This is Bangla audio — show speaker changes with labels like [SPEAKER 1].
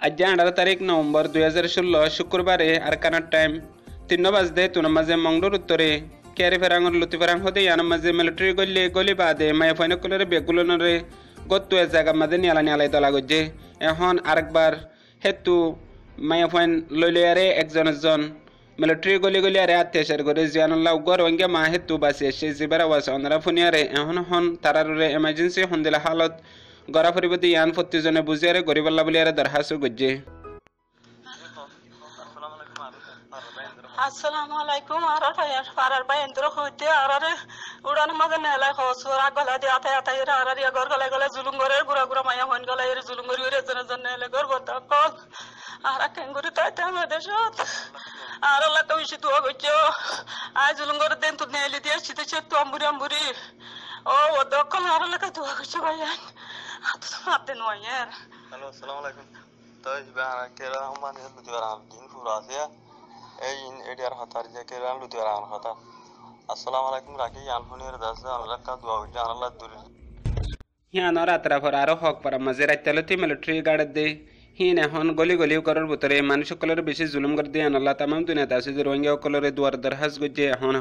[SPEAKER 1] আজ 18 তারিখ নভেম্বর 2016 শুক্রবারে আরকানার টাইম 3 বাজতে তুন মাঝে মংলোর উত্তরে ক্যারি ফেরাঙর লুতি ফেরাং হতে ইয়ান মাঝে মিলিটারি গলি বাদে মায়া ফাইনকুলের বেগুলনরে গত্তু এ জায়গা মাঝে নিয়ালাই তলা গজ্জে এখন আরেকবার হেতু মায়া ফাইন লইলিয়ারে একজন মিলিটারি গলি আরে আত্যাচার করে জিয়ানুল্লাহ উগর ওঙ্গে মা হেতু বাসে সে জিবার আওয়াজ অনরা ফুনিয়ারে এখন হন তারারে এমার্জেন্সি হন্দিলা হালত গড়া ফরিবতি ইয়ান 25 জনে বুঝিয়ারে গরিবাল্লা বলিয়ারে দরহাসু গজ্জে।
[SPEAKER 2] আসসালামু আলাইকুম আরার বাইন্দ্র হইতে আরারে উড়ান মাঝে নেলাই হসুর আগলা দি আতে আতে আরার ইয়া গর গলে জুলুম করে গুড়া মায়া হন গলে জুলুম করে জন নেলে গর বতা কল আরা কেঙ্গুরি তাইতে আমাদের সাথ আর আল্লাহ তো ইসি তো গজ্জো আই জুলুম করে দেন তো নেলি দিয়ে সিতে সে তো আম্বুরি ও দকল আর আল্লাহ তো গজ্জো ভাইয়ান আতো মাতে নয়ার।
[SPEAKER 3] হ্যালো আসসালামু আলাইকুম। তো ইবারা কেরা মানে লুতিরা দিন ফুরাসিয়া এই এডিয়ার হাতার যে কেরা লুতিরা হাতা। আসসালামু আলাইকুম রাকি আনফুনির দাসা আল্লাহ কা দুয়া জান আল্লাহ দুরি
[SPEAKER 1] হিয়ান রাত্রা ফর আরো হক পারা মাঝে রাইতালতি মিলিটারি গার্ড দে হিন এখন গলি করার ভিতরে মানুষ সকলের বেশি জুলুম করে দিয়ে আল্লাহ তামাম দুনিয়াতে আছে যে রোহিঙ্গা সকলের দুয়ার দরহাজ গজ্জে এখন